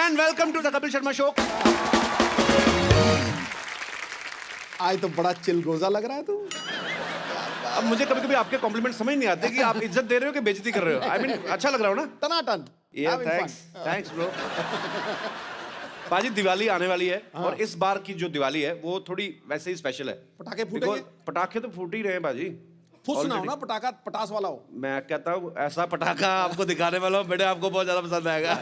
And welcome to the Kapil Sharma show. आज तो बड़ा चिलगोजा लग रहा है तू। अब मुझे कभी कभी आपके कॉम्प्लीमेंट समझ नहीं आते कि आप इज्जत दे रहे हो कि बेइज्जती कर रहे हो। आई मीन अच्छा लग रहा हो ना? टनाटन। ये थैंक्स ब्रो। पाजी दिवाली आने वाली है और इस बार की जो दिवाली है वो थोड़ी वैसे ही स्पेशल है। पटाखे फूटेंगे? पटाखे तो फूट ही रहे हैं बाजी। फुस ना हो ना, पटाखा पटास वाला हो। मैं कहता हूँ ऐसा पटाखा आपको दिखाने वाला हूँ बेटे, आपको बहुत ज्यादा पसंद आएगा।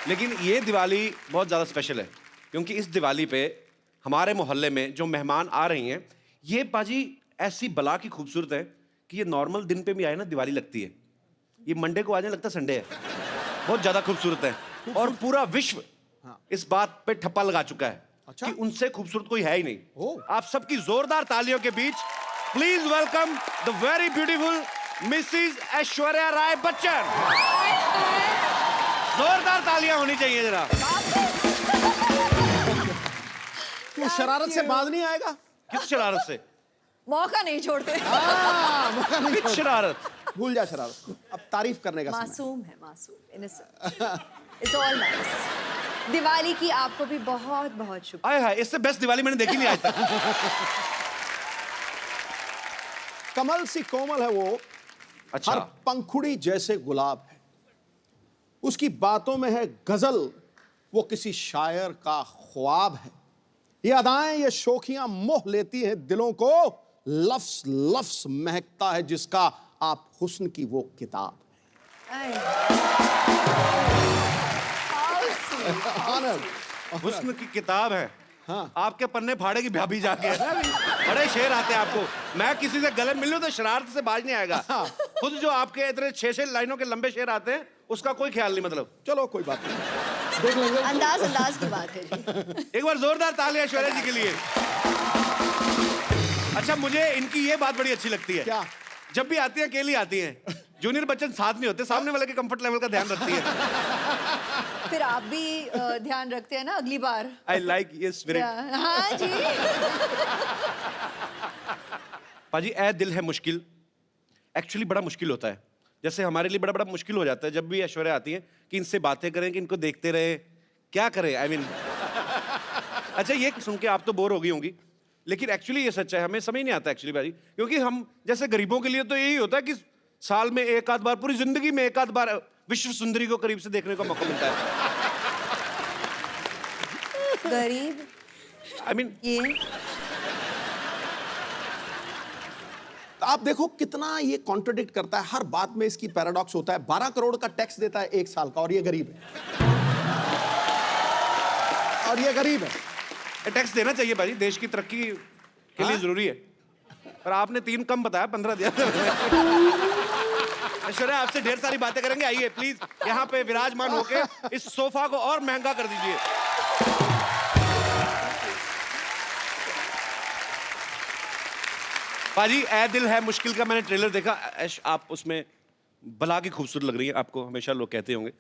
लेकिन ये दिवाली बहुत ज्यादा स्पेशल है क्योंकि इस दिवाली पे हमारे मोहल्ले में जो मेहमान आ रही हैं ये पाजी ऐसी बला की खूबसूरत है कि ये नॉर्मल दिन पे भी आए ना दिवाली लगती है। ये मंडे को आने लगता संडे है। बहुत ज्यादा खूबसूरत है और पूरा विश्व इस बात पे ठप्पा लगा चुका है कि उनसे खूबसूरत कोई है ही नहीं। आप सबकी जोरदार तालियों के बीच please welcome the very beautiful Mrs Aishwarya Rai Bachchan. जोरदार तालियां होनी चाहिए जरा। तू शरारत से बाज नहीं आएगा? किस शरारत से? मौका नहीं छोड़ते। मौका नहीं किस शरारत? भूल जा शरारत, अब तारीफ करने का समय। मासूम है, मासूम, innocent. It's all nice. Diwali की आपको भी बहुत बहुत शुभकामनाएं। आए हाय, इससे बेस्ट दिवाली मैंने देखी नहीं आज तक। कमल सी कोमल है वो, अच्छा। हर पंखुड़ी जैसे गुलाब है, उसकी बातों में है गजल, वो किसी शायर का ख्वाब है। ये अदाएं ये शोखियां मोह लेती है दिलों को, लफ्स लफ्स महकता है जिसका आप हुस्न की वो किताब आनंद। हुस्न की किताब है। हाँ। आपके पन्ने फाड़ेगी भाभी जाके। बड़े शेर आते हैं आपको। मैं किसी से गले मिल लूं तो शरारत से बाज नहीं आएगा। खुद जो आपके इतने 6-6 लाइनों के लंबे शेर आते हैं उसका कोई ख्याल नहीं। मतलब चलो कोई बात नहीं, देख लेंगे। अंदाज की बात है जी। एक बार जोरदार तालियां ऐश्वर्या जी के लिए। अच्छा, मुझे इनकी ये बात बड़ी अच्छी लगती है। क्या? जब भी आती हैं अकेली आती हैं, जूनियर बच्चन साथ नहीं होते, सामने वाले के कंफर्ट लेवल का ध्यान रखती है। फिर आप भी ध्यान रखते हैं ना अगली बार। आई लाइक ये स्पिरिट। हाँ जी। पाजी ए दिल है मुश्किल एक्चुअली बड़ा मुश्किल होता है। जैसे हमारे लिए बड़ा बड़ा मुश्किल हो जाता है जब भी ऐश्वर्या आती है कि इनसे बातें करें, कि इनको देखते रहे, क्या करें। आई मीन अच्छा, ये सुन के आप तो बोर हो गई होंगी, लेकिन एक्चुअली ये सच है, हमें समझ नहीं आता एक्चुअली भाई, क्योंकि हम जैसे गरीबों के लिए तो यही होता है कि साल में एक आध बार, पूरी जिंदगी में एक आध बार विश्व सुंदरी को करीब से देखने का मौका मिलता है। गरीब आई मीन ये आप देखो कितना ये कॉन्ट्रडिक्ट करता है, हर बात में इसकी पैराडॉक्स होता है। 12 करोड़ का टैक्स देता है 1 साल का और ये गरीब है। और ये गरीब है। टैक्स देना चाहिए भाई, देश की तरक्की के लिए जरूरी है। पर आपने 3 कम बताया, 15 दिया। ऐश्वर्या आपसे ढेर सारी बातें करेंगे। आइए प्लीज यहाँ पे विराजमान होके इस सोफा को और महंगा कर दीजिए। पाजी ए दिल है मुश्किल का मैंने ट्रेलर देखा। ऐश आप उसमें बला की खूबसूरत लग रही है, आपको हमेशा लोग कहते होंगे।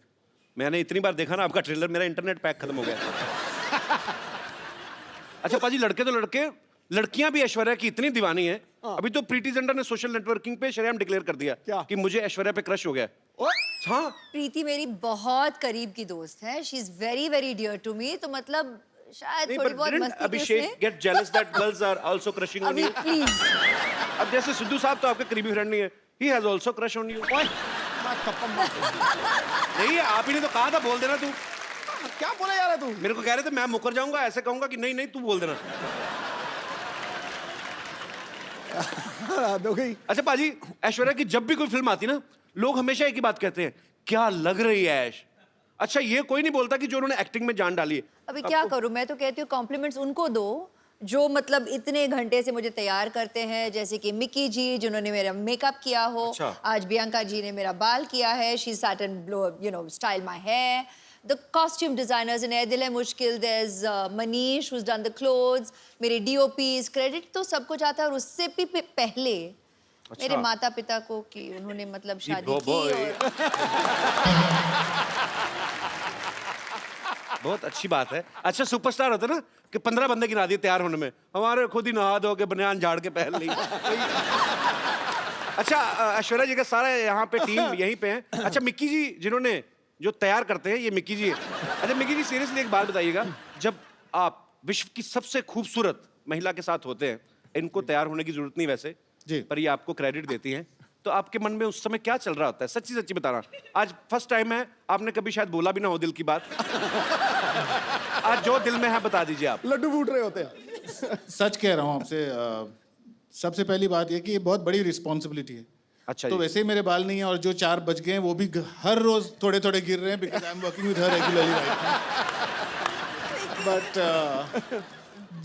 मैंने इतनी बार देखा ना आपका ट्रेलर, मेरा इंटरनेट पैक खत्म हो गया। अच्छा पाजी, लड़के तो लड़के, लड़कियां भी ऐश्वर्या की इतनी दीवानी है। अभी तो प्रीति जिंटा ने सोशल नेटवर्किंग पे शरेआम डिक्लेयर कर दिया क्या? कि मुझे ऐश्वर्या पे क्रश हो गया। हाँ, प्रीति मेरी बहुत करीब की दोस्त है। She is very very dear to me. तो मतलब शायद थोड़ी बहुत मस्ती Abhishek get jealous that girls are also crushing on you. Please. अब जैसे सिद्धू साहब तो आपके करीबी फ्रेंड नहीं है, he has also crush on you. नहीं, आप ही ने तो कहा था बोल देना। तू क्या बोला यार तू? मेरे को कह रहे थे मैं मुकर जाऊंगा, ऐसे कहूंगा कि नहीं नहीं तू बोल देना। हो गई। अच्छा पाजी, ऐश्वर्या की जब भी कोई फिल्म आती ना, लोग हमेशा एक ही बात कहते हैं, क्या लग रही है ऐश। अच्छा, ये कोई नहीं बोलता कि जो उन्होंने एक्टिंग में जान डाली है। अभी क्या करूं, मैं तो कहती हूँ कॉम्प्लीमेंट्स उनको दो जो मतलब इतने घंटे से मुझे तैयार करते हैं, जैसे कि मिकी जी जिन्होंने मेरा मेकअप किया हो। अच्छा। आज बियांका जी ने मेरा बाल किया है। She set and blow you know style my hair. The costume designers in Ae Dil Hai मुश्किल, there's Manish who's done the clothes, मेरे DOPs, credit तो सबको जाता है। और उससे भी पहले मेरे माता पिता को कि उन्होंने मतलब शादी की और बहुत अच्छी बात है। अच्छा, सुपरस्टार होता है ना कि 15 बंदे गिना दिए तैयार होने में, हमारे खुद ही नहा धो के बनियान झाड़ के पहन ली। अच्छा, ऐश्वर्या जी का सारा यहाँ पे टीम यहीं पे है। अच्छा, मिक्की जी जिन्होंने जो तैयार करते हैं ये मिक्की जी है। अच्छा मिक्की जी सीरियसली एक बात बताइएगा, जब आप विश्व की सबसे खूबसूरत महिला के साथ होते हैं, इनको तैयार होने की जरूरत नहीं वैसे जी। पर ये आपको क्रेडिट देती हैं, तो आपके मन में उस समय क्या चल रहा होता है? सच्ची सच्ची बताना। आज फर्स्ट टाइम है, आपने कभी शायद बोला भी ना हो दिल की बात। आज जो दिल में है बता दीजिए आप। लड्डू फूट रहे होते हैं। सच कह रहा हूँ आपसे। सबसे पहली बात ये कि ये बहुत बड़ी रिस्पॉन्सिबिलिटी है। अच्छा तो जी। वैसे ही मेरे बाल नहीं है, और जो 4 बज गए हैं वो भी हर रोज थोड़े थोड़े गिर रहे हैं, because I am working with her regularly right. But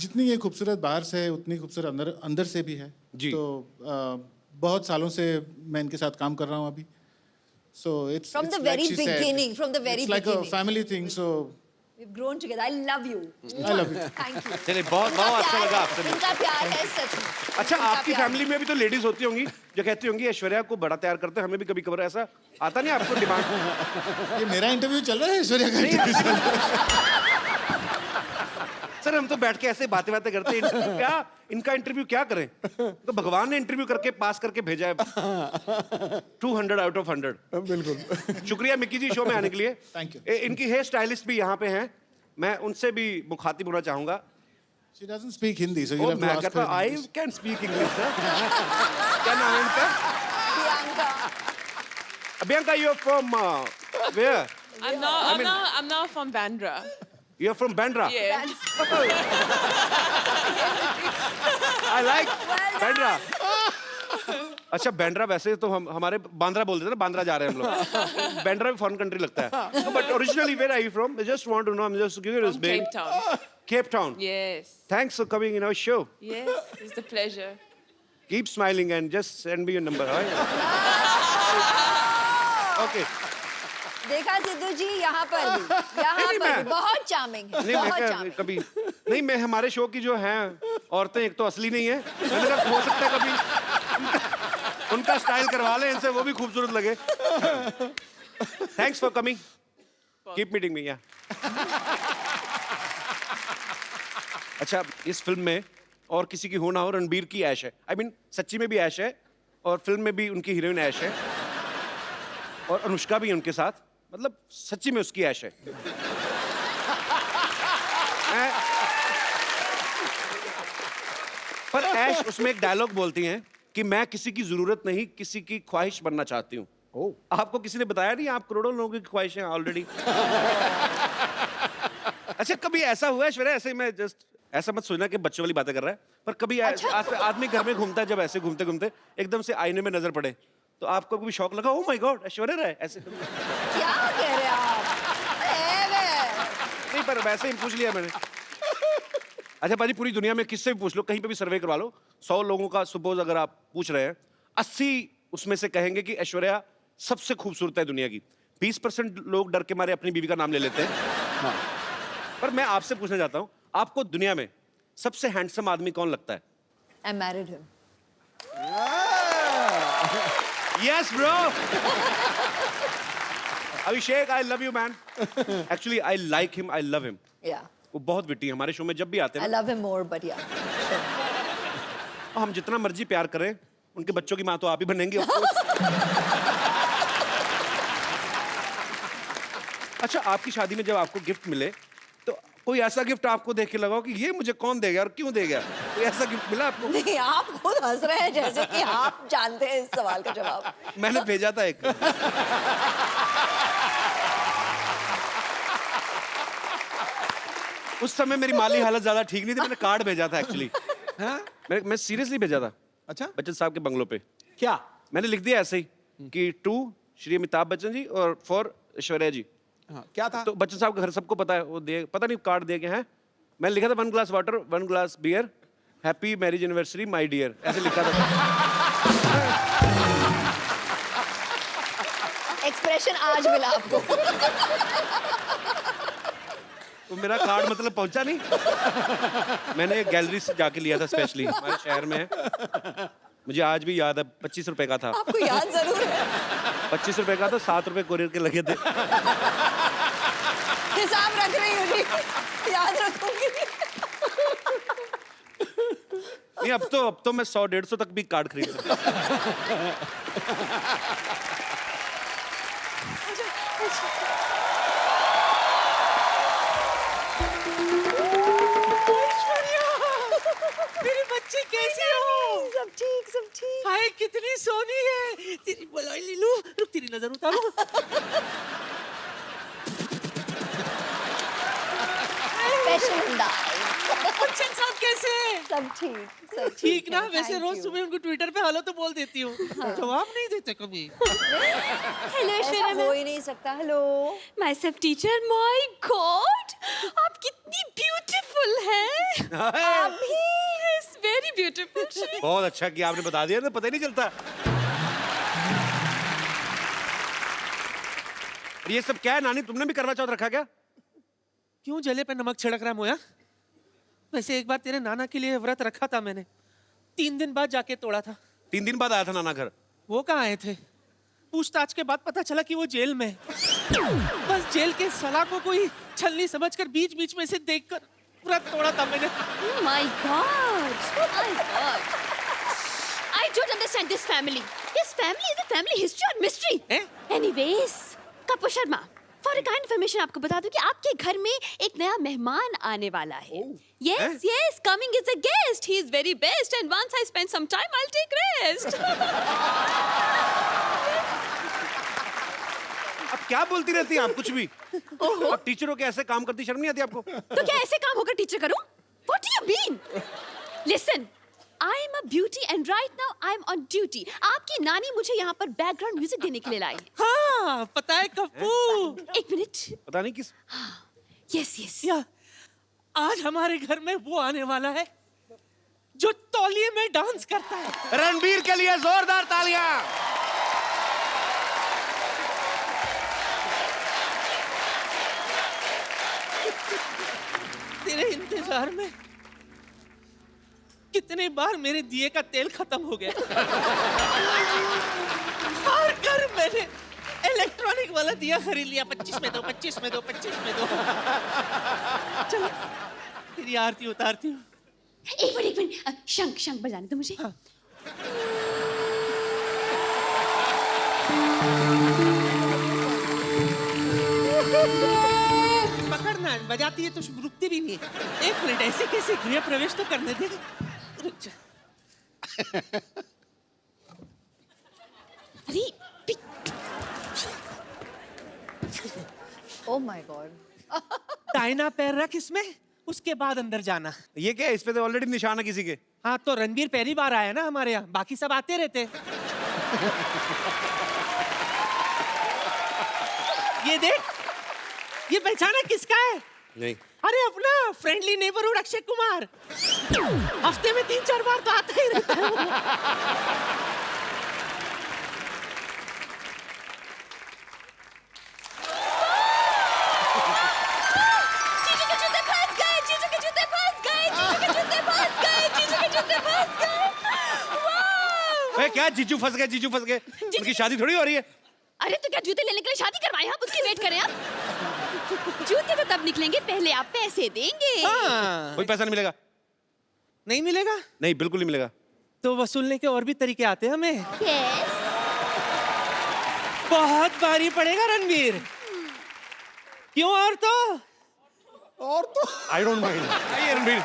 जितनी ये खूबसूरत बाहर से है उतनी खूबसूरत अंदर अंदर से भी है। जी। तो बहुत सालों से मैं इनके साथ काम कर रहा हूँ अभी। So it's From the very beginning, from the very like a beginning. Family thing. So We've grown together. I love you. I love you. Thank you. चलिए बहुत इनका बहुत अच्छा प्यार लगा है, आपसे मिलकर। इनका प्यार है सच में। अच्छा इनका आपकी प्यार फैमिली में भी तो लेडीज होती होंगी जो कहती होंगी ऐश्वर्या को बड़ा तैयार करते हैं, हमें भी कभी कभार ऐसा आता नहीं आपको डिमांड? ये मेरा इंटरव्यू चल रहा है, ऐश्वर्या का interview चल रहा है? सर हम तो बैठ के ऐसे बातें करते हैं, इनका इंटरव्यू क्या करें? तो भगवान ने इंटरव्यू करके पास करके भेजा है 200 आउट ऑफ 100। बिल्कुल। शुक्रिया मिक्की जी शो में आने के लिए। Thank you. इनकी हेयर स्टाइलिस्ट भी यहाँ पे हैं, मैं उनसे भी मुखातिब होना चाहूंगा। She doesn't speak Hindi, so you'll oh have to मैं ask कहता her in I English. Can speak English sir. क्या नाम है इनका? Priyanka. Bianca, you're from where? I'm not from Bandra. You're from Bandra. Yeah. I like Well Bandra. अच्छा बैंड्रा वैसे तो हम हमारे बांद्रा बोलते थे ना, बांद्रा जा रहे हैं हम लोग। बैंड्रा भी फॉरेन कंट्री लगता है। But originally where are you from? I just want to know. I'm just curious, From babe. Cape Town. Cape Town. Yes. Thanks for coming in our show. Yes. It's a pleasure. Keep smiling and just send me your number. All right? Okay. देखा सिद्धू जी यहाँ पर भी मैं- बहुत charming है, नहीं मैं बहुत क्या चार्मिंग। कभी नहीं, मैं हमारे शो की जो हैं औरतें एक तो असली नहीं है, मैंने कहा हो सकता है कभी उनका स्टाइल करवा लें इनसे, वो भी खूबसूरत लगे। Thanks for coming, keep meeting me. या अच्छा इस फिल्म में और किसी की हो ना हो, रणबीर की ऐश है। आई मीन सच्ची में भी ऐश है और फिल्म में भी उनकी हीरोइन ऐश है और अनुष्का भी है उनके साथ, मतलब सच्ची में उसकी ऐश है। पर ऐश उसमें एक डायलॉग बोलती हैं कि मैं किसी की जरूरत नहीं किसी की ख्वाहिश बनना चाहती हूँ। आपको किसी ने बताया नहीं आप करोड़ों लोगों की ख्वाहिश हैं ऑलरेडी? अच्छा कभी ऐसा हुआ है ऐश्वर्या, ऐसे ही मैं जस्ट ऐसा मत सोचना कि बच्चों वाली बातें कर रहा है, पर कभी आदमी घर में घूमता है, जब ऐसे घूमते घूमते एकदम से आईने में नजर पड़े तो आपको कभी शौक लगा, oh my God Aishwarya Rai ऐसे? क्या कह रहे हैं आप? नहीं पर वैसे ही पूछ लिया मैंने। अच्छा पाजी पूरी दुनिया में किससे भी पूछ लो, कहीं पे भी सर्वे करवा लो, 100 लोगों का सपोज अगर आप पूछ रहे हैं, 80 उसमें से कहेंगे कि ऐश्वर्या सबसे खूबसूरत है दुनिया की। 20% लोग डर के मारे अपनी बीवी का नाम ले लेते हैं। हाँ। पर मैं आपसे पूछना चाहता हूं, आपको दुनिया में सबसे हैंडसम आदमी कौन लगता है? I married him. Yes bro. Abhishek I love you man. Actually I like him, I love him. Yeah. वो बहुत विटी है, हमारे शो में जब भी आते I हैं ना, love him more, but yeah. हम जितना मर्जी प्यार करें, उनके बच्चों की माँ तो आप ही बनेंगे of course। अच्छा आपकी शादी में जब आपको गिफ्ट मिले तो कोई ऐसा गिफ्ट आपको देख के लगा हो कि ये मुझे कौन देगा और क्यों देगा? कोई ऐसा गिफ्ट मिला आपको? नहीं, आप खुद हंस रहे हैं जैसे कि आप जानते हैं इस सवाल का जवाब। मैंने भेजा था एक। उस समय मेरी माली हालत ज्यादा ठीक नहीं थी, मैंने कार्ड भेजा था एक्चुअली। मैं सीरियसली भेजा था अच्छा बच्चन साहब के बंगलों पे। क्या? मैंने लिख दिया ऐसे ही कि टू श्री अमिताभ बच्चन जी और फॉर ऐश्वर्या जी। हाँ, क्या था? तो बच्चन साहब का घर सबको पता है, वो दे पता नहीं कार्ड दे के हैं। मैंने लिखा था 1 glass water 1 glass beer happy marriage anniversary my dear, ऐसे लिखा था। एक्सप्रेशन आज मिला आपको। तो मेरा कार्ड मतलब पहुंचा नहीं। मैंने गैलरी से जाके लिया था स्पेशली, हमारे शहर में है, मुझे आज भी याद है। 25 रुपए का था। आपको याद जरूर है। 25 रुपए का था, 7 रुपए कोरियर के लगे थे। हिसाब रख रही हूँ जी, याद रखूंगी। नहीं अब तो मैं 100-150 तक भी कार्ड खरीद सकता। मेरी बच्ची कैसी हो? सब ठीक, सब ठीक। हाय कितनी सोनी है। तेरी बलाई ले लूं। रुक तेरी नजर उतारूं। स्पेशल अंदाज। बच्चन साहब कैसे हैं? सब ठीक, सब ठीक ना? है, वैसे thank रोज you। सुबह उनको ट्विटर पे हेलो तो बोल देती हूँ, जवाब नहीं देते कभी। हेलो ऐसा ऐश्वर्या हो मैम, ही नहीं सकता। Hello. My self teacher, my God, आप कितनी ब्यूटीफुल हैं। अभी यस, वेरी ब्यूटीफुल। बहुत अच्छा किया आपने बता दिया, तो पता ही नहीं चलता। ये सब क्या है नानी, तुमने भी करवा चौथ रखा क्या? क्यों जले पे नमक छिड़क रहा है मोया? वैसे एक बार तेरे नाना के लिए व्रत रखा था मैंने, 3 दिन बाद जाके तोड़ा था। 3 दिन बाद आया था नाना घर। वो कहाँ आए थे? पूछताछ के बाद पता चला कि वो जेल में है। बस जेल के सलाखों को ही छलनी समझकर बीच बीच में से देखकर व्रत तोड़ा था मैंने। My God, my God, I don't understand this family. This family is a family history और मिस्ट्री। हैं? Anyways, Kapoor Sharma, for kind information आपको बता दूं कि आपके घर में एक नया मेहमान आने वाला है। Yes yes, coming is a guest, he is very best and once I spend some time I will take rest. अब क्या बोलती रहती हैं आप कुछ भी? अब टीचरों के ऐसे काम करती शर्म नहीं आती आपको? तो क्या ऐसे काम होकर टीचर करूं? What do you mean? Listen, I am a beauty and right now I am on duty. आपकी नानी मुझे यहाँ पर बैकग्राउंड म्यूजिक देने के लिए लाई है। हाँ, पता है कप्पू। एक मिनट। पता नहीं किस। Yes yes. या आज हमारे घर में वो आने वाला है जो तौलिए में डांस करता है। रणबीर के लिए जोरदार तालियां। तेरे इंतजार में कितने बार मेरे दिए का तेल खत्म हो गया। हर घर मैंने इलेक्ट्रॉनिक वाला दिया खरीद लिया। 25 में दो, 25 में दो, 25 में दो। चलो तेरी आरती उतारती हूँ। एक मिनट, शंख शंख बजाने दो मुझे। हाँ। पकड़ना, बजाती है तो रुकती भी नहीं है। 1 मिनट, ऐसे कैसे गृह प्रवेश तो करने दे। रुक जा। अरे ओह माय गॉड। दाहिना पैर रख इसमें, उसके बाद अंदर जाना। ये क्या है? इस पे तो ऑलरेडी निशान है किसी के। हाँ, तो रणबीर पहली बार आया ना हमारे यहाँ, बाकी सब आते रहते। ये देख, ये पहचाना किसका है? नहीं। अरे अपना फ्रेंडली नेबरहुड अक्षय कुमार। हफ्ते में 3-4 बार तो आता ही रहता है। जीजू के जूते फंस गए, जीजू के जूते फंस गए, जीजू के जूते फंस गए, जीजू के जूते फंस गए। वाह! ए, क्या जीजू फंस गए? जीजू फंस गए? उनकी शादी थोड़ी हो रही है। अरे तो क्या जूते लेने के लिए शादी करवाए? आप उसकी वेट करें। आप जूते तो तब निकलेंगे, पहले आप पैसे देंगे। हाँ। कोई पैसा नहीं मिलेगा। नहीं मिलेगा नहीं, बिल्कुल नहीं मिलेगा। तो वसूलने के और भी तरीके आते हैं हमें। यस। बहुत भारी पड़ेगा रणबीर। क्यों? और तो आई डोंट माइंड। आइए रणबीर।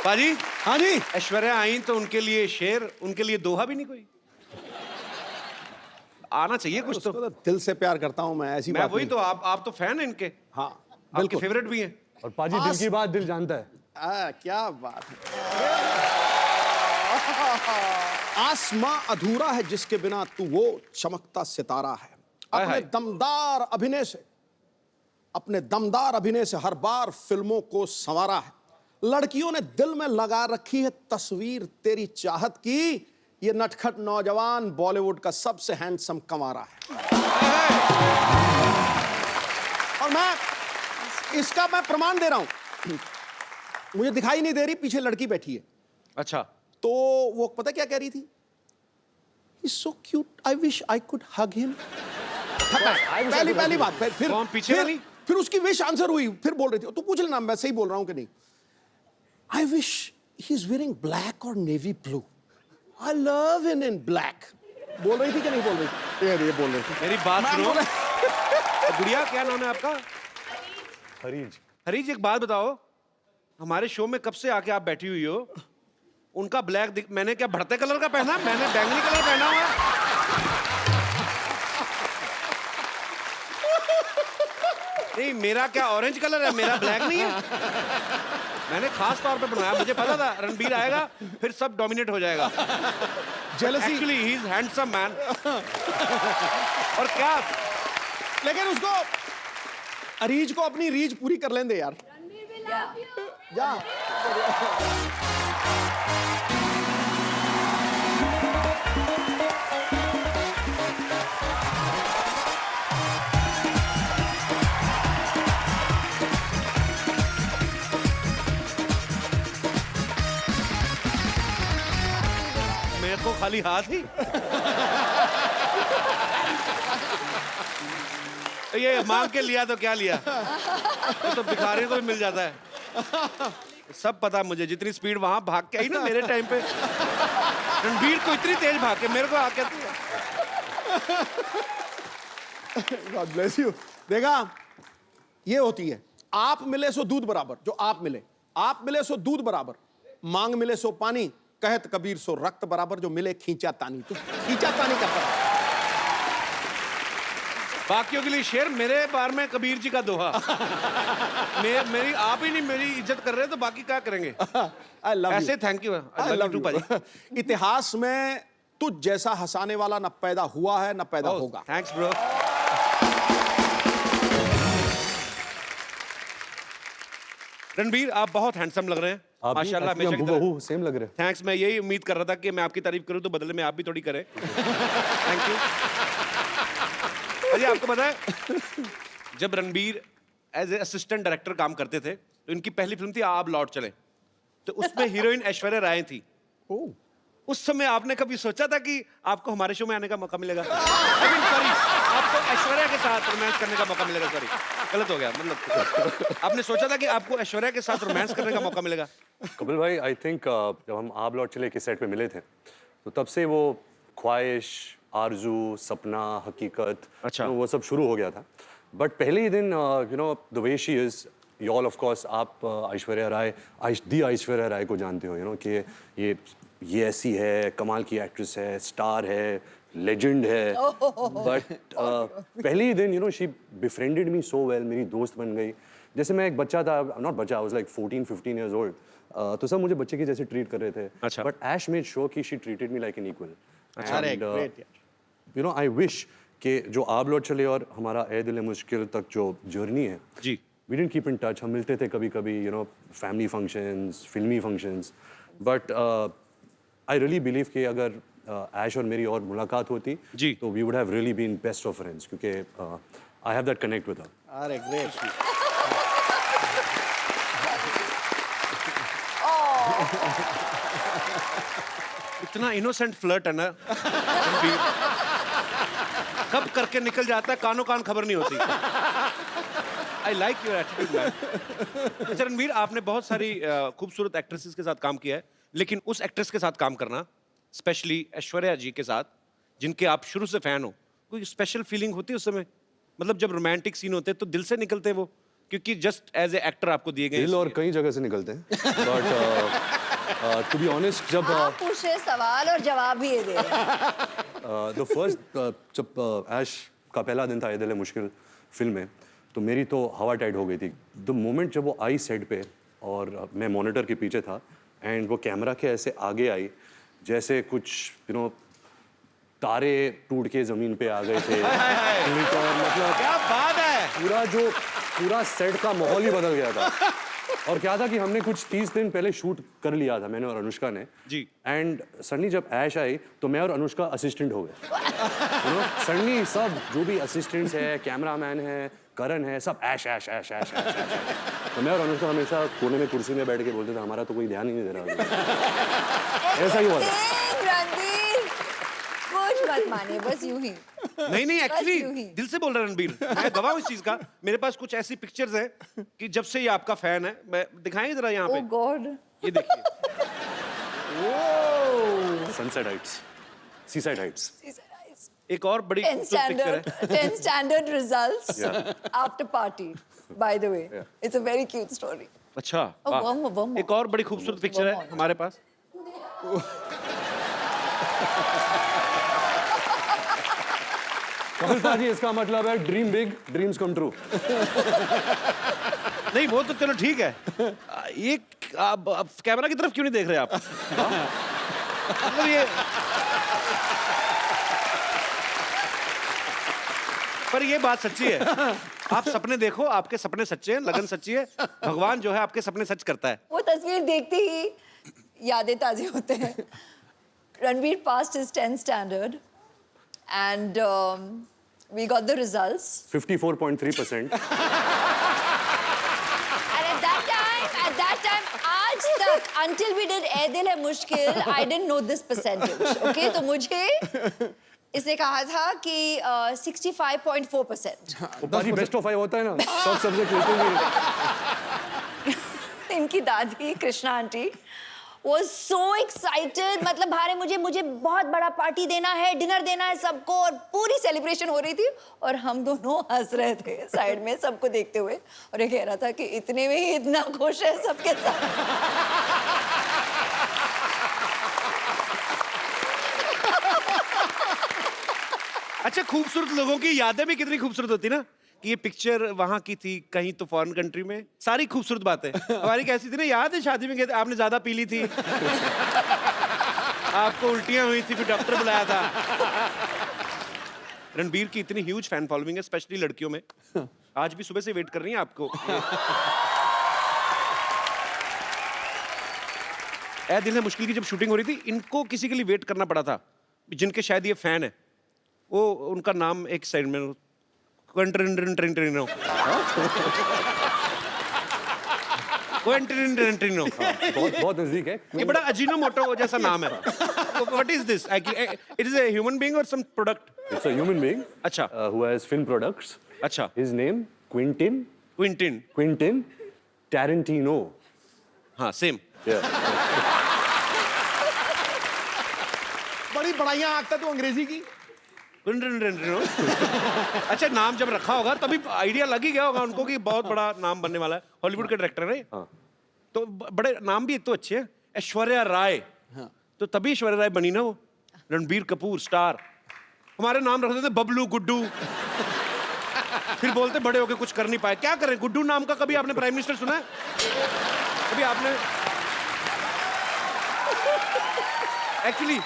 पाजी। हाँ जी। ऐश्वर्या आई तो उनके लिए शेर, उनके लिए दोहा भी नहीं कोई? आना चाहिए कुछ तो। उसको तो दिल से प्यार करता हूं मैं, ऐसी मैं बात वही नहीं। तो, आप तो फैन हैं इनके। हाँ आपके बिल्कुल। फेवरेट भी हैं। और पाजी दिल की बात दिल जानता है। क्या बात है। आसमां अधूरा है जिसके बिना तू वो चमकता सितारा है। हाय अपने हाय। दमदार अभिनय से, अपने दमदार अभिनय से हर बार फिल्मों को संवारा है। लड़कियों ने दिल में लगा रखी है तस्वीर तेरी चाहत की। ये नटखट नौजवान बॉलीवुड का सबसे हैंडसम कमारा है। और इसका मैं प्रमाण दे रहा हूं। मुझे दिखाई नहीं दे रही, पीछे लड़की बैठी है। अच्छा। तो वो पता क्या कह रही थी? He's so cute, I wish I could hug him. पहली बात। फिर कौन पीछे वाली? फिर उसकी विश आंसर हुई। फिर बोल रही थी, तू पूछ लेना मैं सही बोल रहा हूं कि नहीं। I wish he's wearing black or navy blue. I love him in black. बोल रही थी कि नहीं बोल रही थी? ये बोल रही थी। मेरी बात मैं सुनो। बोला- गुड़िया, क्या नाम है आपका? हरीज हरीज, एक बात बताओ, हमारे शो में कब से आके आप बैठी हुई हो? उनका ब्लैक मैंने क्या बढ़ते कलर का पहना? मैंने बैंगनी कलर पहना हुआ है। नहीं, मेरा क्या ऑरेंज कलर है, मेरा ब्लैक नहीं है। मैंने खास तौर पे बनाया, मुझे पता था रणबीर आएगा फिर सब डोमिनेट हो जाएगा। Jealousy. Actually he is handsome man. और क्या, लेकिन उसको अरीज को अपनी रीज पूरी कर लेंदे यार। जा। मेरे को खाली हाथ ही। ये मांग के लिया तो क्या लिया, ये तो भिखारी को भी मिल जाता है। सब पता मुझे, जितनी स्पीड वहां भाग के आई ना मेरे टाइम पे, रणबीर को इतनी तेज भाग के मेरे को आके God bless you। देखा, ये होती है, आप मिले सो दूध बराबर। जो आप मिले सो दूध बराबर, मांग मिले सो पानी, कहत कबीर सो रक्त बराबर, जो मिले खींचा तानी। तू खींचा तानी करता है। बाकियों के लिए शेर, मेरे बार में कबीर जी का दोहा। मेरी आप ही नहीं मेरी इज्जत कर रहे तो बाकी क्या करेंगे? I love you। ऐसे thank you, I love you। भाजी। इतिहास में तुझ जैसा हंसाने वाला न पैदा हुआ है न पैदा होगा। Thanks bro. रणबीर, आप बहुत हैंडसम लग रहे हैं आप माशाल्लाह। हमेशा की तरह। बहू सेम लग रहे हैं। थैंक्स, मैं यही उम्मीद कर रहा था कि मैं आपकी तारीफ करूं तो बदले में आप भी थोड़ी करें। Thank you. अजय, आपको पता है जब Ranbir as a assistant director काम करते थे तो इनकी पहली फिल्म थी आप लौट चले, तो उसमें हीरोइन ऐश्वर्या राय थी। उस समय आपने कभी सोचा था कि आपको हमारे शो में आने का मौका मिलेगा? सॉरी, आपको ऐश्वर्या के साथ रोमांस करने का मौका मिलेगा। सॉरी, गलत हो गया, मतलब आपने सोचा था कि आपको ऐश्वर्या के साथ रोमांस करने का मौका मिलेगा? कपिल भाई, आई थिंक जब हम आप लौट चले के सेट पे मिले थे तो तब से वो ख्वाहिश, आरजू, सपना, हकीकत, अच्छा। वो सब शुरू हो गया था। बट पहले ही दिन you know the way she is, you all of course आप ऐश्वर्या राय, ऐश्वर्या राय को जानते हो, यू नो कि ये ऐसी है, कमाल की एक्ट्रेस है, स्टार है, लेजेंड है। बट पहले ही दिन you know she befriended me so well, मेरी दोस्त बन गई। जैसे मैं एक बच्चा था, नॉट बच्चा, I was like 14-15 years old, तो सब मुझे बच्चे की जैसे ट्रीट कर रहे थे। अच्छा। बट ऐश मेड श्योर कि she treated me like an equal. अरे ग्रेट यार। यू नो आई विश कि जो आप लौट चले और हमारा ए दिल मुश्किल तक जो जर्नी है, जी, we didn't keep in touch. हम मिलते थे कभी कभी, यू नो फैमिली फंक्शंस, फिल्मी functions, but I really believe कि अगर ऐश और मेरी और मुलाकात होती जी, तो we would have really been best of friends, क्योंकि I have that connect with her. अरे ग्रेट। इतना इनोसेंट फ्लर्ट है ना रणबीर, कब करके निकल जाता है, कानों कान खबर नहीं होती। I like your attitude man. अच्छा रणबीर, आपने बहुत सारी खूबसूरत एक्ट्रेसेस के साथ काम किया है, लेकिन उस एक्ट्रेस के साथ काम करना, स्पेशली ऐश्वर्या जी के साथ, जिनके आप शुरू से फैन हो, कोई स्पेशल फीलिंग होती है उस समय? मतलब जब रोमांटिक सीन होते हैं तो दिल से निकलते हैं वो, क्योंकि जस्ट एज ए एक्टर आपको दिए गए दिल और कई जगह से निकलते हैं, बट टू बी ऑनेस्ट, जब आप पूछ रहे सवाल और जवाब भी ये दे रहे हैं। द फर्स्ट जब ऐश का पहला दिन था ये दिल है मुश्किल फिल्म में, तो मेरी तो हवा टाइट हो गई थी। द मोमेंट जब वो आई सेट पे और मैं मॉनिटर के पीछे था एंड वो कैमरा के ऐसे आगे आई जैसे कुछ यू नो तारे टूट के जमीन पे आ गए थे। मतलब क्या बात है, पूरा सेट का माहौल ही बदल गया था। और क्या था कि हमने कुछ 30 दिन पहले शूट कर लिया था, मैंने और अनुष्का ने जी। एंड सडनली जब ऐश आई तो मैं और अनुष्का असिस्टेंट हो गए। यू नो सडनली सब जो भी असिस्टेंट्स है, कैमरामैन है, करण है, सब ऐश ऐश ऐश ऐश ऐश ऐश। तो मैं और अनुष्का हमेशा कोने में कुर्सी में बैठ के बोलते थे हमारा तो कोई ध्यान ही नहीं दे रहा। ऐसा ही हुआ था। रणबीर, कुछ मत माने, बस यूं ही। नहीं नहीं, यूं एक्चुअली ही। दिल से बोल रहा है रणबीर, मैं गवाह हूं इस चीज का। मेरे पास कुछ ऐसी पिक्चर्स हैं कि जब से ये आपका फैन है, मैं दिखाएंगे जरा यहाँ ओह पे, गॉड। ये देखिए। Sunset Heights. Seaside Heights. एक और बड़ी 10 खूबसूरत पिक्चर standard, है 10 standard results after party, by the way. It's a very cute story. अच्छा वाह। one more. एक और बड़ी खूबसूरत पिक्चर है हमारे पास। कपिल पाजी, इसका मतलब है dream big, dreams come true. नहीं वो तो चलो ठीक है। ये आप कैमरा की तरफ क्यों नहीं देख रहे आप? मतलब ये पर ये बात सच्ची है। आप सपने देखो, आपके सपने सच्चे हैं, लगन सच्ची है। भगवान जो है आपके सपने सच करता है। वो तस्वीर देखते ही यादें ताज़ी होते हैं। Ranveer passed his 10th standard and we got the results. 54.3%. And at that time, आज तक, until we did Ae Dil Hai Mushkil, I didn't know this percentage. Okay, तो मुझे इसने कहा था कि 65.4%. वो पाजी बेस्ट ऑफ 5 होता है ना, सब सब्जेक्ट बिल्कुल नहीं। इनकी दादी Krishna aunty was so excited, मतलब भारे मुझे बहुत बड़ा पार्टी देना है, डिनर देना है सबको, और पूरी सेलिब्रेशन हो रही थी और हम दोनों हंस रहे थे साइड में सबको देखते हुए, और ये कह रहा था कि इतने में ही इतना खुश है सबके साथ। अच्छा, खूबसूरत लोगों की यादें भी कितनी खूबसूरत होती ना, कि ये पिक्चर वहां की थी, कहीं तो फॉरेन कंट्री में। सारी खूबसूरत बातें हमारी कैसी थी ना, याद है शादी में गए थे, आपने ज्यादा पी ली थी, आपको उल्टियां हुई थी, फिर डॉक्टर बुलाया था। रणबीर की इतनी ह्यूज फैन फॉलोइंग है, स्पेशली लड़कियों में। आज भी सुबह से वेट कर रही हैं आपको। ए दिल है मुश्किल की जब शूटिंग हो रही थी, इनको किसी के लिए वेट करना पड़ा था, जिनके शायद ये फैन है। वो उनका नाम एक साइड में क्वेंटिनो बहुत नजदीक है। ये बड़ा अजीनोमोटो जैसा नाम है। What is this? It is a human being और some product? It's a human being अच्छा who has film products. अच्छा His name Quentin Tarantino. हाँ सेम। Yeah. बड़ी बड़ाइयां आंकता तू अंग्रेजी की। अच्छा, नाम जब रखा होगा तभी आइडिया लग ही गया होगा उनको कि बहुत बड़ा नाम बनने वाला है। हॉलीवुड के डायरेक्टर है हाँ। तो बड़े नाम भी एक तो अच्छे हैं। ऐश्वर्या राय, तो तभी ऐश्वर्या राय बनी ना वो। रणबीर कपूर स्टार। हमारे नाम रखते थे बबलू, गुड्डू। फिर बोलते बड़े होके कुछ कर नहीं पाए। क्या करें, गुड्डू नाम का कभी आपने प्राइम मिनिस्टर सुना है? कभी आपने? एक्चुअली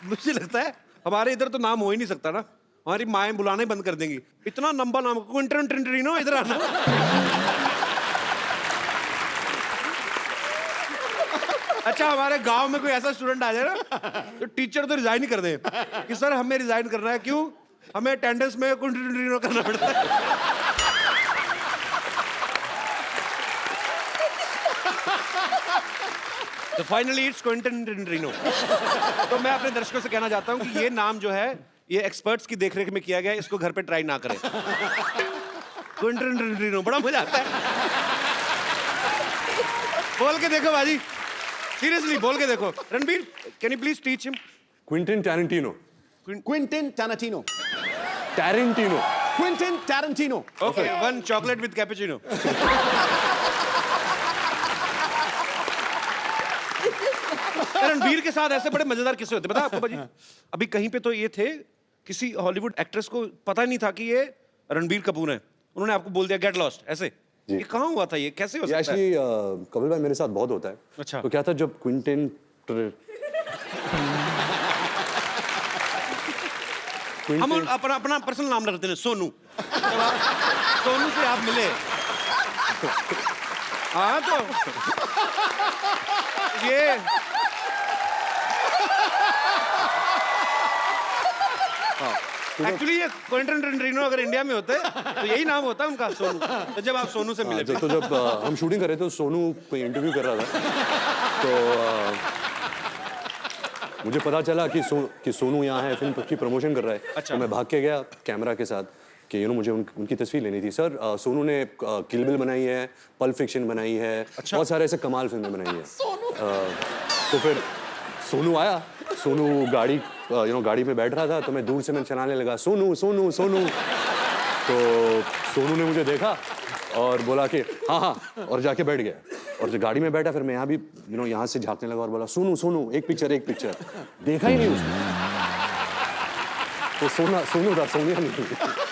मुझे लगता है हमारे इधर तो नाम हो ही नहीं सकता ना, हमारी माएं बुलाना ही बंद कर देंगी। इतना लंबा नाम, क्विंटन ट्रिंटरिनो, इधर आना। अच्छा, हमारे गांव में कोई ऐसा स्टूडेंट आ जाए ना, तो टीचर तो रिजाइन ही कर दे कि सर हमें रिजाइन करना है। क्यों? हमें अटेंडेंस में क्विंटन ट्रिंटरिनो करना पड़ता है। तो फाइनली इट्स क्विंटन ट्रिंटरिनो। तो मैं अपने दर्शकों से कहना चाहता हूं कि ये नाम जो है, ये एक्सपर्ट्स की देखरेख में किया गया है, इसको घर पे ट्राई ना करें। क्विंटन ट्रिंटरिनो, बड़ा मजा आता है। बोल के देखो बाजी, सीरियसली बोल के देखो। Ranbir, can you please teach him? Quentin Tarantino. Quentin Tarantino. Tarantino. Quentin Tarantino. Okay, one chocolate with cappuccino. Ranbir के साथ ऐसे बड़े मजेदार किस्से होते, पता आपको बाजी? अभी कहीं पे तो ये थे, किसी हॉलीवुड एक्ट्रेस को पता नहीं था कि ये रणबीर कपूर है। उन्होंने आपको बोल दिया गेट लॉस्ट, ऐसे। ये कहाँ हुआ था? ये कैसे हो सकता है? एक्चुअली कपिल भाई मेरे साथ बहुत होता है। अच्छा। तो क्या था, जब क्विंटिन हम अपना अपना पर्सनल नाम रखते हैं, सोनू। सोनू से आप मिले। हाँ तो ये एक्चुअली ये क्विंटन ट्रिंटरिनो अगर इंडिया में होते तो यही नाम होता उनका, सोनू। तो जब आप सोनू से मिले, तो जब हम शूटिंग कर रहे थे तो सोनू कोई इंटरव्यू कर रहा था, तो मुझे पता चला कि सोनू यहाँ है, फिल्म की प्रमोशन कर रहा है। अच्छा। तो मैं भाग के गया कैमरा के साथ कि मुझे उनकी तस्वीर लेनी थी। सर सोनू ने किल बिल बनाई है, पल्प फिक्शन बनाई है, अच्छा। बहुत सारे ऐसे कमाल फिल्में बनाई है। तो फिर सोनू आया, सोनू गाड़ी गाड़ी में बैठ रहा था, तो मैं दूर से मैं चलाने लगा, सोनू सोनू सोनू। तो सोनू ने मुझे देखा और बोला कि हाँ हाँ, और जाके बैठ गया। और जब गाड़ी में बैठा फिर मैं यहाँ भी यहाँ से झांकने लगा और बोला सोनू सोनू एक पिक्चर। देखा ही नहीं उसने, तो सोनू था, सोनिया नहीं।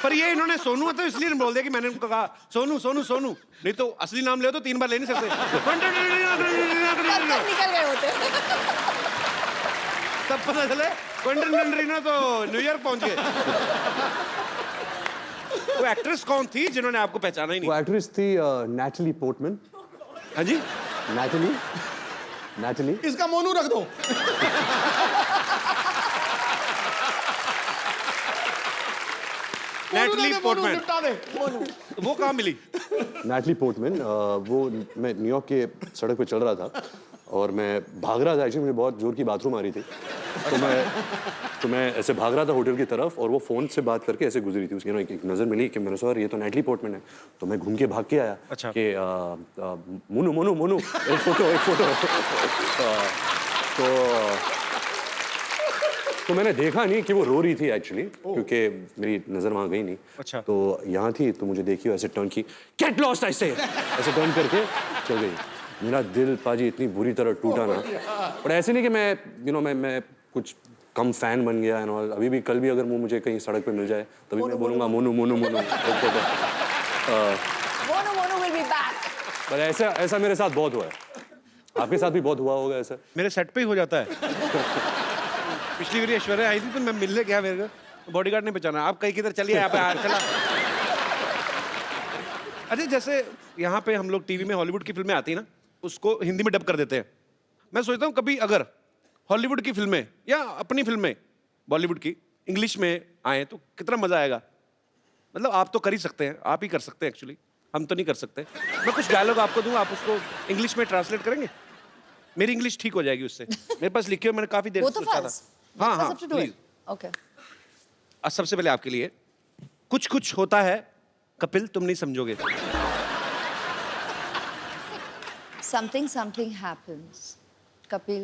पर ये इन्होंने सोनू तो इसलिए बोल दिया कि मैंने उनको कहा सोनू सोनू सोनू, नहीं तो असली नाम ले तो 3 बार ले नहीं सकते। निकल गए होते। तब पता चले क्वेंटिन तो न्यूयॉर्क पहुंच गए। वो एक्ट्रेस कौन थी जिन्होंने आपको पहचाना ही नहीं? वो एक्ट्रेस थी नैटली पोर्टमैन। हाँ जी, नैटली। इसका मोनू रख दो। Natalie Portman. निपटा दे। वो कहाँ मिली? नैटली पोर्टमैन, वो मैं न्यूयॉर्क के सड़क पे चल रहा था और मैं भाग रहा था। एक्चुअली मुझे बहुत जोर की बाथरूम आ रही थी, तो मैं ऐसे भाग रहा था होटल की तरफ और वो फ़ोन से बात करके ऐसे गुजरी थी। उसकी एक नज़र मिली कि मैंने सोचा ये तो नैटली पोर्टमैन है, तो मैं घूम के भाग के आया। अच्छा। कि मोनू मोनू मोनू एक फोटो। तो मैंने देखा नहीं कि वो रो रही थी एक्चुअली, क्योंकि मेरी नज़र वहाँ गई नहीं। अच्छा। तो यहाँ थी, तो मुझे देखी ऐसे टर्न की, गेट लॉस्ट ऐसे टर्न करके चल गई। मेरा दिल पाजी इतनी बुरी तरह टूटा ना, पर ऐसे नहीं कि मैं कुछ कम फैन बन गया है और अभी भी कल भी अगर वो मुझे कहीं सड़क पे मिल जाए तभी मैं बोलूँगा Monu Monu Monu. Monu will be back. पर ऐसा मेरे साथ बहुत हुआ है, आपके साथ भी बहुत हुआ होगा ऐसा। मेरे सेट पे ही हो जाता है। पिछली बार ऐश्वर्या आई थी तो मैं मिलने गया, मेरे को बॉडीगार्ड ने पहचाना, आप कहीं किधर चलिए यहाँ पे चला। अच्छा, जैसे यहाँ पे हम लोग टीवी में हॉलीवुड की फिल्में आती है ना, उसको हिंदी में डब कर देते हैं। मैं सोचता हूँ कभी अगर हॉलीवुड की फिल्में या अपनी फिल्में बॉलीवुड की इंग्लिश में आए तो कितना मजा आएगा। मतलब आप तो कर ही सकते हैं, आप ही कर सकते हैं एक्चुअली, हम तो नहीं कर सकते। मैं कुछ डायलॉग आपको दूंगा, आप उसको इंग्लिश में ट्रांसलेट करेंगे, मेरी इंग्लिश ठीक हो जाएगी उससे। मेरे पास लिखे हुए मैंने काफी देर से Both of सोचा था। us? हाँ हाँ Both of us have to do please. it? Okay. आज सबसे पहले आपके लिए कुछ कुछ होता है कपिल, तुम नहीं समझोगे। Something happens. Kapil,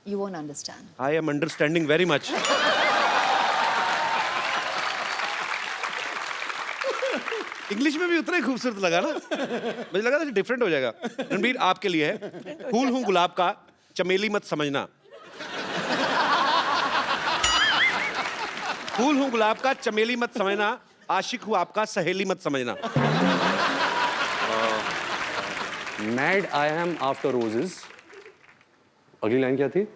you won't understand. I am understanding very much. English में भी उतना ही खूबसूरत लगा ना, मुझे लगा था डिफरेंट हो जाएगा। रणबीर आपके लिए है, फूल हूं गुलाब का चमेली मत समझना। फूल हूं गुलाब का चमेली मत समझना, आशिक हूं आपका सहेली मत समझना। Mad I am after roses. अगली लाइन क्या थी?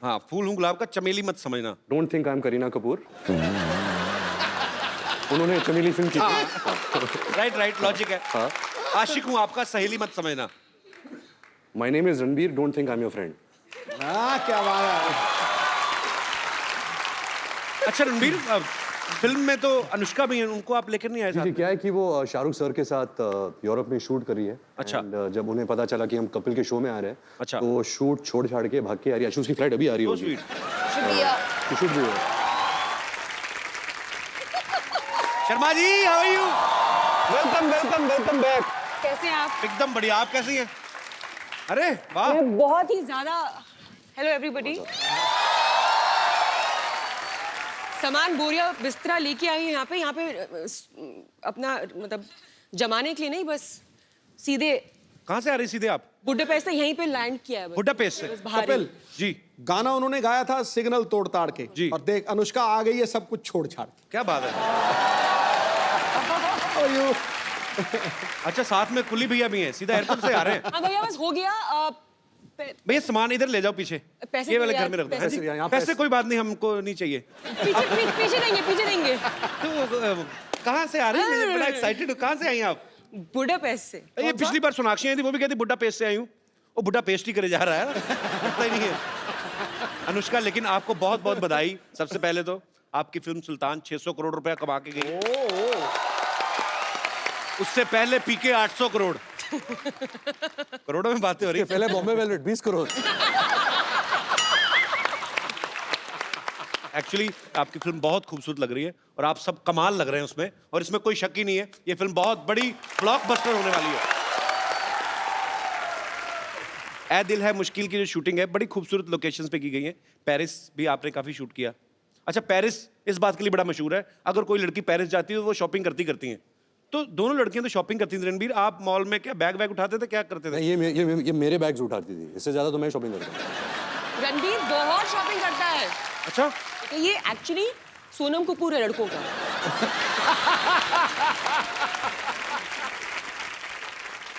हाँ, फूल हूं गुलाब का चमेली मत समझना। Don't think I am Kareena Kapoor. उन्होंने चमेली फिल्म की थी। राइट लॉजिक है। हाँ। आशिक हूं आपका सहेली मत समझना। My name is Ranbir, don't think I am your friend. क्या बात है। अच्छा रणबीर, फिल्म में तो अनुष्का भी है, उनको आप लेकर नहीं आए साथ? जी, क्या है कि वो शाहरुख सर के साथ यूरोप में शूट कर रही है। अच्छा। And, जब उन्हें पता चला कि हम कपिल के शो में आ रहे हैं, अच्छा। तो वो शूट छोड़ छाड़ के भाग के आ रही है। उसकी फ्लाइट अभी आ रही So होगी। sweet. Shukriya. शूट भी है। Sharma ji, how are you? Welcome back. कैसे हैं आप? एकदम बढ़िया, आप कैसी हैं? अरे वाह, मैं बहुत ही ज्यादा। Hello everybody. सामान बोरिया बिस्तरा लेके आई हूँ यहाँ पे अपना मतलब जमाने के लिए नहीं, बस सीधे कहाँ से आ रही सीधे आप? बुडापेस्ट से यहीं पे लैंड किया है बस। बुडापेस्ट से? बस बाहर ही। कपिल, जी, गाना उन्होंने गाया था सिग्नल तोड़ ताड़ के, जी। और देख अनुष्का आ गई है सब कुछ छोड़ छाड़ के। क्या बात है। अच्छा, साथ में कुली भैया भी हैं, सीधा एयरपोर्ट से आ रहे हैं। हाँ भैया, बस हो गया। भैया सामान इधर ले जाओ पीछे, पैसे ये वाले तो घर यार, में रख दो। पैसे- हाँ जी? यहाँ पैसे कोई बात नहीं, हमको नहीं चाहिए। पीछे देंगे। तो कहाँ से आ रही हैं? मैं बड़ा एक्साइटेड हूँ। कहाँ से आई हैं आप? बुडापेस्ट से। ये पिछली बार सोनाक्षी आई थी, वो भी कहती बुड्ढा पेस्ट से आई हूँ। वो बुड्ढा पेस्ट ही करे जा रहा है, पता ही नहीं है। अनुष्का, लेकिन आपको बहुत बहुत बधाई। सबसे पहले तो आपकी फिल्म सुल्तान 600 करोड़ रुपया कमा के गई। उससे पहले पीके 800 करोड़। करोड़ों में बातें हो रही। पहले बॉम्बे वेलवेट 20 करोड़। एक्चुअली आपकी फिल्म बहुत खूबसूरत लग रही है और आप सब कमाल लग रहे हैं उसमें, और इसमें कोई शक ही नहीं है, ये फिल्म बहुत बड़ी ब्लॉकबस्टर होने वाली है। ए दिल है मुश्किल की जो शूटिंग है बड़ी खूबसूरत लोकेशंस पे की गई है। पेरिस भी आपने काफ़ी शूट किया। अच्छा, पेरिस इस बात के लिए बड़ा मशहूर है, अगर कोई लड़की पेरिस जाती है तो वो शॉपिंग करती हैं। तो दोनों लड़कियां तो शॉपिंग करती थी। रणबीर, आप मॉल में क्या बैग उठाते थे, क्या करते थे? नहीं, ये मेरे बैग्स उठाती थी, इससे ज़्यादा तो मैं शॉपिंग करता हूँ। रणबीर बहुत शॉपिंग करता है। अच्छा, तो ये एक्चुअली सोनम कपूर है लड़कों का।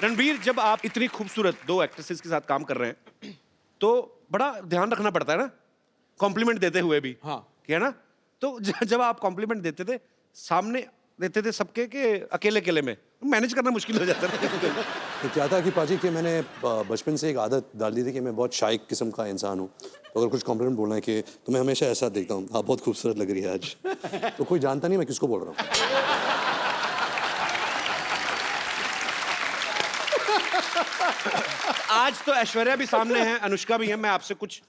रणबीर, जब आप इतनी खूबसूरत दो एक्ट्रेसेस के साथ काम कर रहे हैं तो बड़ा ध्यान रखना पड़ता है ना, कॉम्प्लीमेंट देते हुए भी। हाँ। क्या ना, तो जब आप कॉम्प्लीमेंट देते थे, सामने देते थे सबके के अकेले में, मैनेज करना मुश्किल हो जाता था। तो क्या था कि पाजी कि मैंने बचपन से एक आदत डाल दी थी कि मैं बहुत शाय किस्म का इंसान हूँ। तो अगर कुछ कॉम्प्लीमेंट बोलना है कि तो मैं हमेशा ऐसा देखता हूँ, आप बहुत खूबसूरत लग रही है आज। तो कोई जानता नहीं मैं किसको बोल रहा हूँ। आज तो ऐश्वर्या भी सामने है, अनुष्का भी है। मैं आपसे कुछ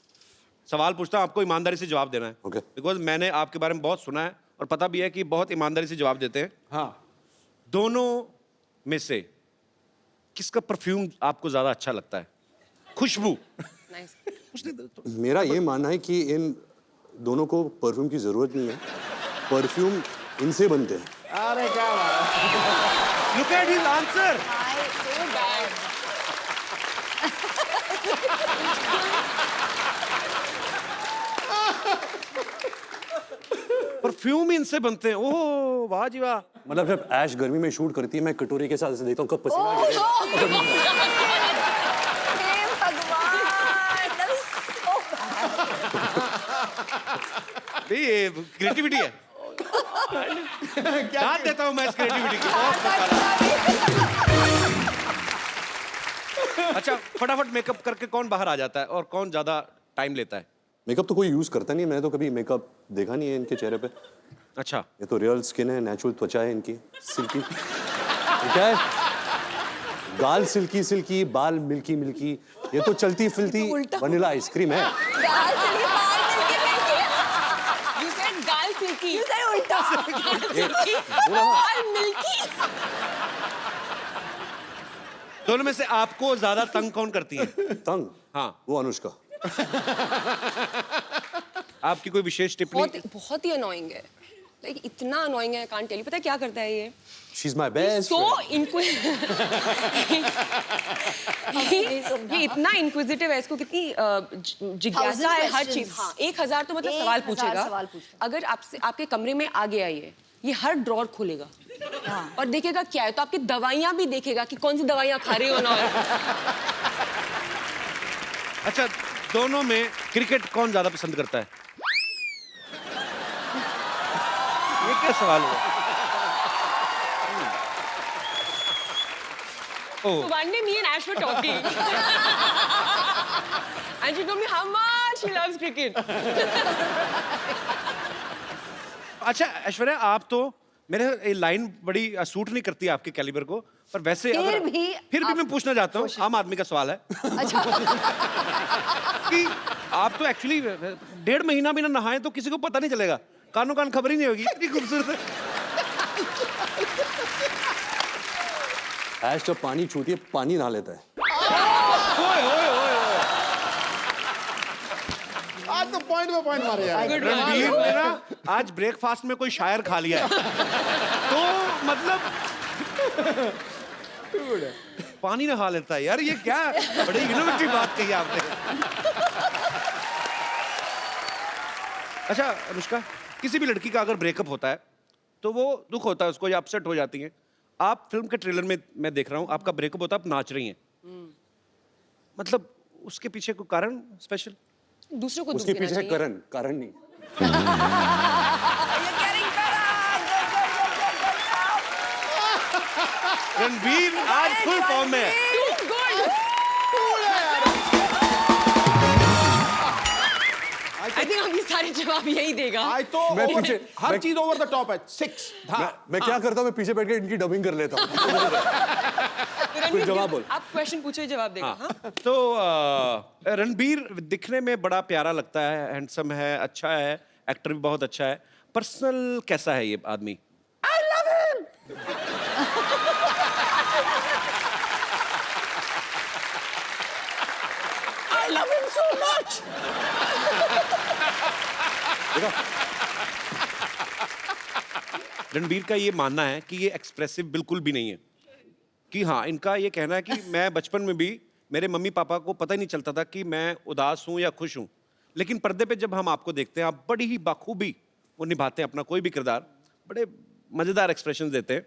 सवाल पूछता हूँ, आपको ईमानदारी से जवाब देना है। Okay. बिकॉज मैंने आपके बारे में बहुत सुना है और पता भी है कि बहुत ईमानदारी से जवाब देते हैं। हाँ, दोनों में से किसका परफ्यूम आपको ज्यादा अच्छा लगता है? खुशबू। Nice. मेरा ये मानना है कि इन दोनों को परफ्यूम की ज़रूरत नहीं है, परफ्यूम इनसे बनते हैं। अरे क्या बात है। Look at his answer. Perfume इनसे बनते हैं। ओह वाह जी वाह। मतलब जब ऐश गर्मी में शूट करती है, मैं कटोरी के साथ ऐसे देखता हूँ कब पसीना गिरेगा। हे भगवान, that is so bad. ये क्रिएटिविटी है। क्या देता हूँ मैं इस क्रिएटिविटी की। बहुत अच्छा, फटाफट मेकअप करके कौन बाहर आ जाता है और कौन ज्यादा टाइम लेता है? मेकअप तो कोई यूज करता नहीं है, मैंने तो कभी मेकअप देखा नहीं है इनके चेहरे पे। अच्छा, ये तो रियल स्किन है, नेचुरल त्वचा है इनकी, सिल्की। ये क्या है? गाल सिल्की, बाल मिल्की। ये तो चलती फिरती वनीला आइसक्रीम है। गाल चली, बाल मिलके मिलके। You said गाल सिल्की। You said उल्टा। गाल मिल्की। दोनों में से आपको ज्यादा तंग कौन करती है? तंग? हाँ। वो अनुष्का। आपकी कोई विशेष टिप्पणी? बहुत ही अनोइंग है। लाइक इतना अनोइंग है, कांट टेल यू। पता है क्या करता है ये? She's my best So friend. इनको ये इतना इंक्विजिटिव है, इसको कितनी जिज्ञासा है हर चीज। questions. हाँ, 1000 तो मतलब 1000 सवाल पूछेगा। सवाल पूछता है। अगर आपसे आपके कमरे में आ गया ये हर ड्रॉर खोलेगा और देखेगा क्या है, तो आपकी दवाइयां भी देखेगा कि कौन सी दवाइयां खा रही हो ना। अच्छा, दोनों में क्रिकेट कौन ज्यादा पसंद करता है? ये क्या सवाल हुआ? So one day me and Ash were talking, and she told me how much she loves cricket. अच्छा ऐश्वर्या, आप तो मेरे ये लाइन बड़ी सूट नहीं करती आपके कैलिबर को, पर वैसे फिर भी मैं पूछना चाहता हूँ, आम आदमी का सवाल है। अच्छा। कि आप तो एक्चुअली 1.5 महीना भी ना नहाए तो किसी को पता नहीं चलेगा, कानों कान खबर ही नहीं होगी, इतनी खूबसूरत है। ऐश जब पानी छूती है, पानी नहा लेता है। ओए ओए ओए ओए। आज तो पॉइंट पे पॉइंट मारे यार। रणबीर ने ना आज ब्रेकफास्ट में कोई शायर खा लिया है, तो मतलब पानी नहा लेता है यार, ये क्या बड़ी इनोवेटिव बात कही आपने। अच्छा अनुष्का, किसी भी लड़की का अगर ब्रेकअप होता है तो वो दुख होता है उसको, या अपसेट हो जाती है। आप फिल्म के ट्रेलर में मैं देख रहा हूँ आपका ब्रेकअप होता है, आप नाच रही हैं, मतलब उसके पीछे कोई कारण स्पेशल? दूसरों को दुख उसके देना पीछे चाहिए। कारण नहीं। रणबीर आज फुल फॉर्म में है। I think अब ये सारे जवाब यही देगा। आज तो मैं पीछे- हर मैं- चीज ओवर द टॉप है। 6 मैं क्या करता हूँ, मैं पीछे बैठ के इनकी डबिंग कर लेता हूँ। रणबीर, जवाब बोल। आप क्वेश्चन पूछो, जवाब देगा। हाँ? तो रणबीर दिखने में बड़ा प्यारा लगता है, हैंडसम है, अच्छा है, एक्टर भी बहुत अच्छा है। पर्सनल कैसा है ये आदमी? मच। रणबीर का ये मानना है कि ये एक्सप्रेसिव बिल्कुल भी नहीं है, कि हाँ, इनका ये कहना है कि मैं बचपन में भी मेरे मम्मी पापा को पता ही नहीं चलता था कि मैं उदास हूँ या खुश हूँ, लेकिन पर्दे पे जब हम आपको देखते हैं आप बड़ी ही बाखूबी वो निभाते हैं अपना कोई भी किरदार, बड़े मज़ेदार एक्सप्रेशन देते हैं।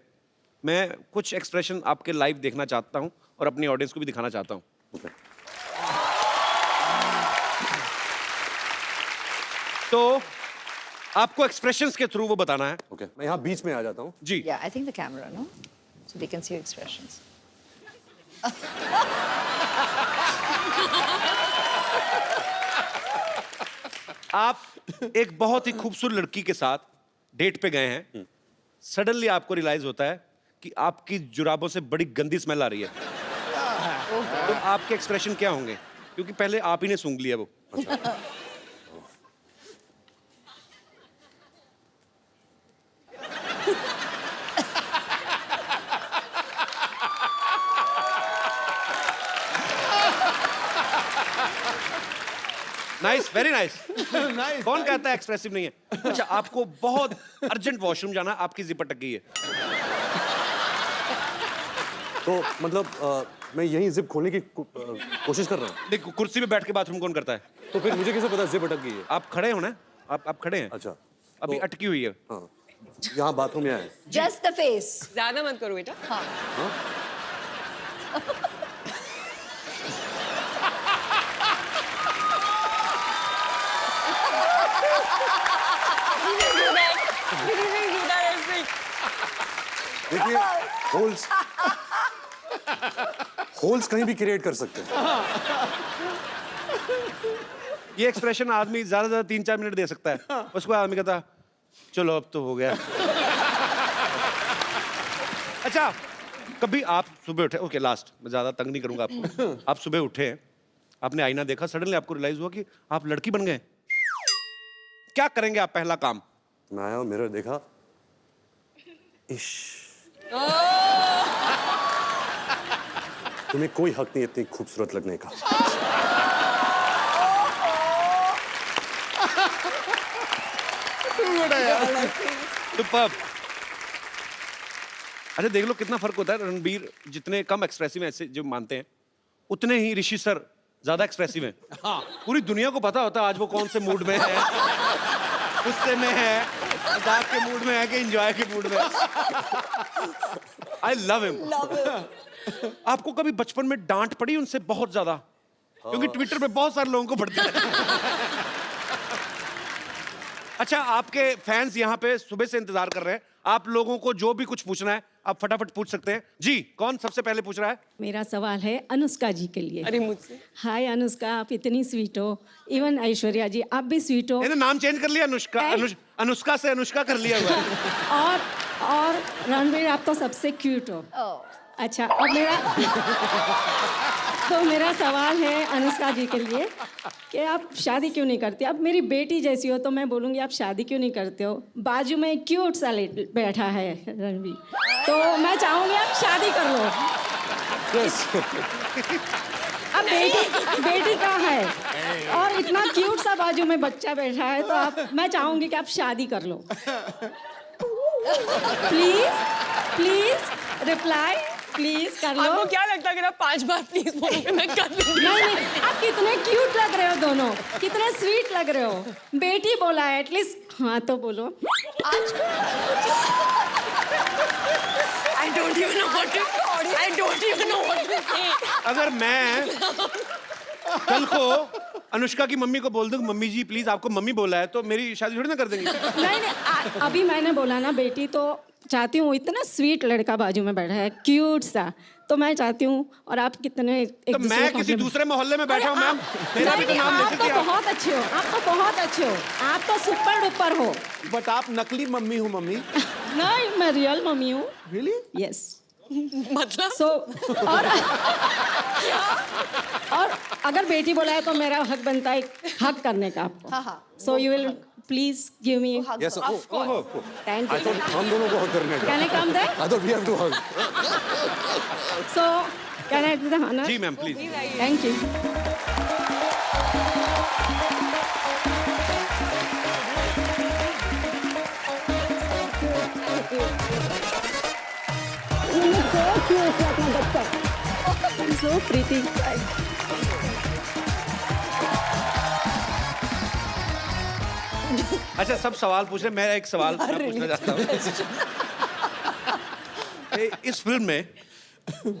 मैं कुछ एक्सप्रेशन आपके लाइव देखना चाहता हूँ और अपनी ऑडियंस को भी दिखाना चाहता हूँ। तो आपको एक्सप्रेशंस के थ्रू वो बताना है। ओके, मैं यहाँ बीच में आ जाता हूँ। जी। Yeah, I think the camera, no? So they can see your expressions. आप एक बहुत ही खूबसूरत लड़की के साथ डेट पे गए हैं, सडनली आपको रियलाइज होता है कि आपकी जुराबों से बड़ी गंदी स्मेल आ रही है, तो आपके एक्सप्रेशन क्या होंगे? क्योंकि पहले आप ही ने सूंघ लिया वो। Nice, very nice. Nice, कौन कहता है एक्सप्रेसिव नहीं है? अच्छा, आपको बहुत अर्जेंट वॉशरूम जाना, आपकी जिप अटक गई है। तो मतलब मैं यहीं जिप खोलने की कोशिश कर रहा हूँ। देखो, कुर्सी पे बैठ के बाथरूम कौन करता है? तो फिर मुझे कैसे पता जिप अटक गई है? आप खड़े हो ना, आप खड़े हैं। अच्छा, अभी तो- अटकी हुई है। हाँ, यहाँ बाथरूम में आए। Just the face. ज्यादा मत करो बेटा। हाँ. देखिए, होल्स कहीं भी क्रिएट कर सकते हैं। ये एक्सप्रेशन आदमी ज्यादा से ज्यादा 3-4 मिनट दे सकता है, उसको आदमी कहता चलो अब तो हो गया। अच्छा, कभी आप सुबह उठे, ओके लास्ट, मैं ज्यादा तंग नहीं करूंगा आपको। आप सुबह उठे, आपने आईना देखा, सडनली आपको रियलाइज हुआ कि आप लड़की बन गए, क्या करेंगे आप पहला काम? मैं आया, मिरर देखा, इश, तुम्हें कोई हक नहीं इतनी खूबसूरत लगने का। सुपर्ब। अच्छा, देख लो कितना फर्क होता है। रणबीर जितने कम एक्सप्रेसिव ऐसे जो मानते हैं, उतने ही ऋषि सर ज्यादा एक्सप्रेसिव हैं। पूरी दुनिया को पता होता है आज वो कौन से मूड में है, गुस्से में है, मजाक के मूड में है कि एंजॉय के मूड में। I love him. आपको कभी बचपन में डांट पड़ी उनसे बहुत ज्यादा? क्योंकि ट्विटर पे बहुत सारे लोगों को पड़ती है। अच्छा, आपके फैंस यहाँ पे सुबह से इंतजार कर रहे हैं, आप लोगों को जो भी कुछ पूछना है आप फटाफट पूछ सकते हैं। जी, कौन सबसे पहले पूछ रहा है? मेरा सवाल है अनुष्का जी के लिए। अरे मुझसे? हाय अनुष्का, आप इतनी स्वीट हो। इवन ऐश्वर्या जी, आप भी स्वीट हो। मैंने नाम चेंज कर लिया, अनुष्का, अनुष्का से अनुष्का कर लिया हुआ है। और रणबीर, आप तो सबसे क्यूट हो। Oh. अच्छा, अब मेरा सवाल है अनुष्का जी के लिए कि आप शादी क्यों नहीं करती? अब मेरी बेटी जैसी हो तो मैं बोलूँगी आप शादी क्यों नहीं करते हो? बाजू में एक क्यूट सा बैठा है रणबीर, तो मैं चाहूँगी आप शादी कर लो। अब बेटी कहाँ है और इतना क्यूट सा बाजू में बच्चा बैठा है, तो मैं चाहूँगी कि आप शादी कर लो। प्लीज रिप्लाई, प्लीज कर लो। आपको क्या लगता है कि आप 5 बार प्लीज बोलोगे मैं कर लूंगी? नहीं, आप कितने क्यूट लग रहे हो दोनों, कितने स्वीट लग रहे हो। बेटी बोला है, एटलीस्ट हाँ तो बोलो। I don't even know what to say. अगर मैं कल को अनुष्का की मम्मी को बोल दूं मम्मी जी प्लीज आपको मम्मी बोला है, तो मेरी शादी थोड़ी ना कर देंगी। नहीं, अभी मैंने बोला ना बेटी, तो चाहती हूँ, इतना स्वीट लड़का बाजू में बैठा है क्यूट सा, तो मैं चाहती हूँ। और आप कितने तो मैं किसी दूसरे मोहल्ले में बैठा हूँ मैम, मेरा भी तो नाम आप लेते तो थे। बहुत अच्छे हो, आप तो बहुत अच्छे हो, आप तो सुपर डुपर हो। बट आप नकली मम्मी हो मम्मी। नहीं, मैं रियल मम्मी हूँ। रियली? यस। मतलब सो और अगर बेटी बोला है तो मेरा हक बनता है हक करने का आपको। हाँ। So you will please give me. Yes, Of course. Thank I you. thought हम दोनों को हक करने का। Can I come there? I thought we have to hug. So can I do the honour? जी ma'am please. Thank you. Cute है अपना बच्चा, सो प्रीटी। अच्छा, सब सवाल पूछ रहे, मैं एक सवाल मैं पूछना चाहता हूँ। इस फिल्म में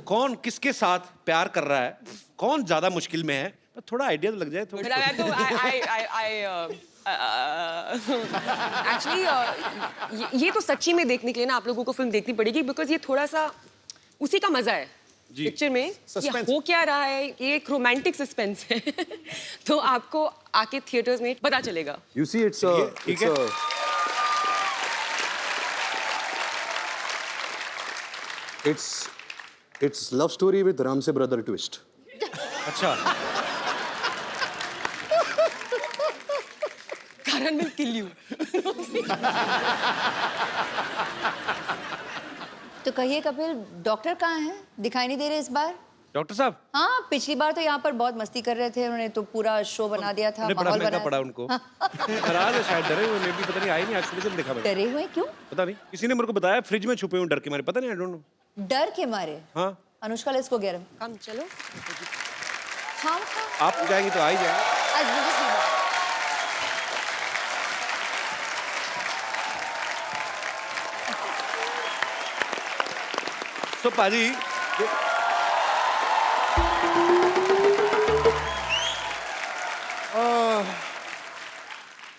कौन किसके साथ प्यार कर रहा है, कौन ज्यादा मुश्किल में है, तो थोड़ा आइडिया तो लग जाए थोड़ा। एक्चुअली ये तो सच्ची में देखने के लिए ना आप लोगों को फिल्म देखनी पड़ेगी, बिकॉज ये थोड़ा सा उसी का मजा है पिक्चर में कि हो क्या रहा है, ये एक रोमांटिक सस्पेंस है। तो आपको आके थिएटर्स में पता चलेगा। You see, it's it's love story with Ram se brother twist. अच्छा, Karan will kill you. तो कहिए कपिल, डॉक्टर कहाँ हैं? दिखाई नहीं दे रहे इस बार। डॉक्टर साहब हाँ, पिछली बार तो यहाँ पर बहुत मस्ती कर रहे थे, उन्होंने तो पूरा शो बना दिया था, उन्हें बड़ा माहौल महंगा बनाया पड़ा था। उनको। नाराज है शायद, डरे हुए, मे भी पता नहीं, आए नहीं आज सुबह से देखा मैंने। डरे हुए क्यों? पता नहीं, किसी ने मेरे को बताया फ्रिज में छुपे हुए डर के मारे, पता नहीं, आई डोंट नो। डर के मारे? हाँ, अनुष्का ले इसको गैरम। हम चलो। हाँ, आप जाएंगी तो आ ही जाए। आज बिल्कुल सही बात। तो पाजी,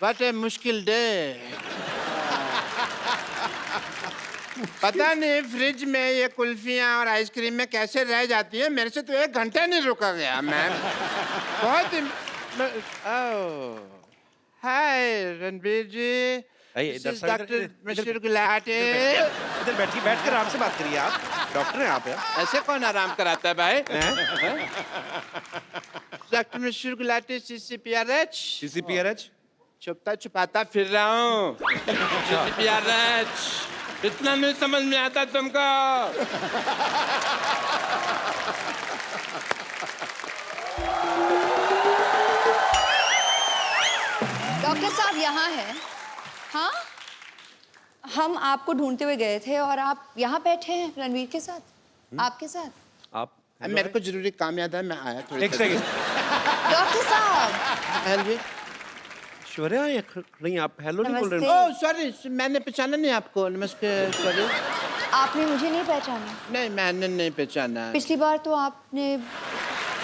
What a मुश्किल डे। पता नहीं फ्रिज में ये कुल्फियाँ और आइसक्रीम में कैसे रह जाती है, मेरे से तो 1 घंटा नहीं रुका गया मैम। बहुत ही हाय रणबीर जी, आइए, इधर साइड, डॉक्टर इधर मिस्टर गुलाटी। इधर बैठिए, बैठ कर आराम से बात करिए। आप डॉक्टर हैं आप यार। ऐसे कौन आराम कराता है भाई? Doctor mister Gulati, CCPRH। CCPRH छुपता छुपाता फिर रहा हूँ। CCPRH इतना नहीं समझ में आता तुमको? डॉक्टर साहब यहाँ हैं। हाँ, हम आपको ढूंढते हुए गए थे और आप यहाँ बैठे हैं रणवीर के साथ, आपके साथ। आप मेरे को जरूरी काम याद है, मैं आया थोड़ी एक सेकंड। डॉक्टर साहब, हाँ जी। ऐश्वर्या ये नहीं, आप हेलो नहीं बोल रहे नमस्ते। हो। ओह सॉरी, मैंने पहचाना नहीं आपको। नमस्ते, सॉरी। आपने मुझे नहीं पहचाना? नहीं, मैंने नहीं पहचाना। पिछली बार तो आपने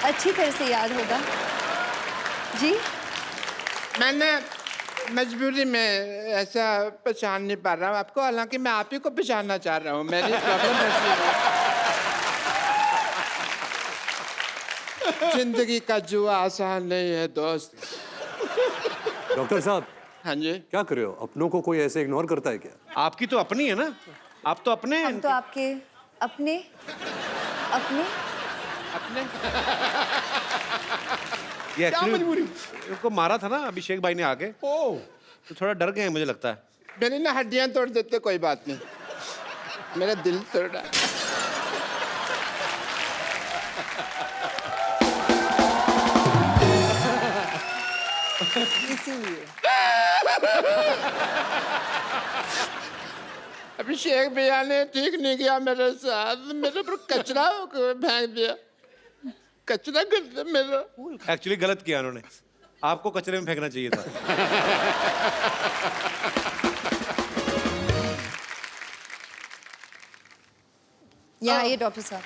अच्छी तरह से याद होगा जी। मैंने मजबूरी में ऐसा पहचान नहीं पा रहा हूँ आपको, हालांकि मैं आप ही को पहचानना चाह रहा हूँ। मेरी प्रॉब्लम ऐसी है। जिंदगी का जुआ आसान नहीं है दोस्त। डॉक्टर साहब, हाँ जी। क्या कर रहे हो? अपनों को कोई ऐसे इग्नोर करता है क्या? आपकी तो अपनी है ना, आप तो अपने हैं। हम तो आपके अपने अपने अपने ये एक्चुअली उनको मारा था ना अभिषेक भाई ने आके, तो थोड़ा डर गए हैं मुझे लगता है। मेरी ना हड्डियां तोड़ देते, कोई बात नहीं, मेरा दिल तोड़ा। इसीलिए अभिषेक भैया ने ठीक नहीं किया मेरे साथ, मेरे पर कचरा फेंक दिया, कचरा कर दिया मेरा। एक्चुअली गलत किया उन्होंने, आपको कचरे में फेंकना चाहिए था। यहाँ आइए डॉक्टर साहब,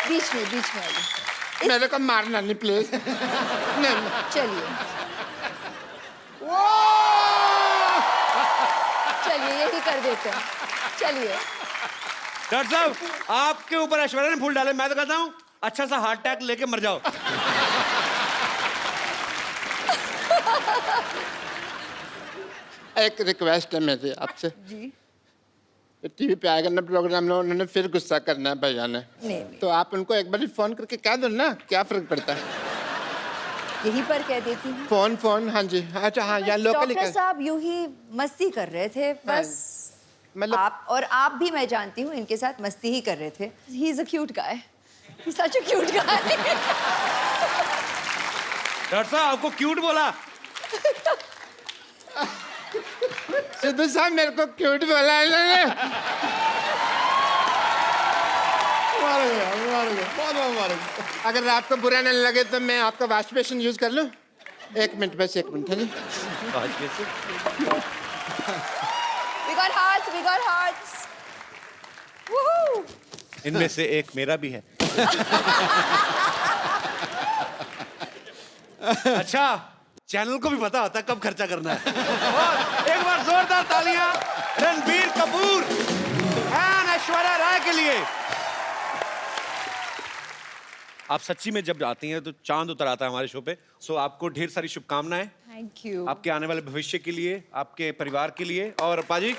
बीच में आइए। मेरे को मारना नहीं प्लीज। नहीं, चलिए चलिए यही कर देते हैं, चलिए। डॉक्टर साहब, आपके ऊपर ऐश्वर्या ने फूल डाले, मैं तो कहता हूँ अच्छा सा हार्ट अटैक लेके मर जाओ। एक रिक्वेस्ट है मेरी आपसे। जी टीवी पे आएगा ना प्रोग्राम में, उन्होंने फिर गुस्सा करना है भैया ने, नहीं। तो आप उनको एक बार फोन करके कह दो ना, क्या फर्क पड़ता है? यहीं पर कह देती हूँ। फोन हाँ जी। अच्छा हाँ, यहाँ लोकली डॉक्टर साहब यूं ही मस्ती कर रहे थे बस, मतलब आप भी, मैं जानती हूँ, इनके साथ मस्ती ही कर रहे थे। He is a cute guy, such a cute guy. Doctor साहब आपको क्यूट बोला? सिद्धू साहब मेरे को क्यूट बोला है इन्होंने। बहुत मुबारक। अगर आपको बुरा न लगे तो मैं आपका वॉश बेसिन यूज कर लूं? 1 मिनट, बस 1 मिनट है जी। We got hearts. Woohoo! इनमें से एक मेरा भी है। अच्छा, चैनल को भी पता होता है कब खर्चा करना है। और एक बार जोरदार तालियां रणबीर कपूर एंड ऐश्वर्या राय के लिए। आप सच्ची में जब आती हैं तो चांद उतर आता है हमारे शो पे। सो आपको ढेर सारी शुभकामनाएं Thank you. आपके आने वाले भविष्य के लिए, आपके परिवार के लिए। और पाजी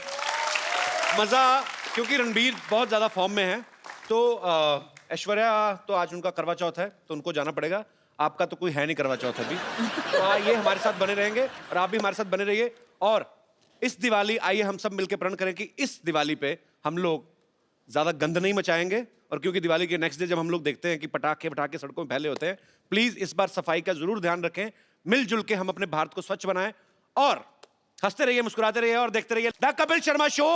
मजा, क्योंकि रणबीर बहुत ज्यादा फॉर्म में है, तो ऐश्वर्या तो आज उनका करवा चौथ है तो उनको जाना पड़ेगा। आपका तो कोई है नहीं करवा चौथ अभी, तो ये हमारे साथ बने रहेंगे और आप भी हमारे साथ बने रहिए। और इस दिवाली आइए हम सब मिलकर प्रण करें कि इस दिवाली पे हम लोग ज्यादा गंद नहीं मचाएंगे। और क्योंकि दिवाली के नेक्स्ट डे जब हम लोग देखते हैं कि पटाखे सड़कों में फैले होते हैं, प्लीज इस बार सफाई का जरूर ध्यान रखें। मिलजुल के हम अपने भारत को स्वच्छ बनाएं और हंसते रहिए, मुस्कुराते रहिए और देखते रहिए द कपिल शर्मा शो।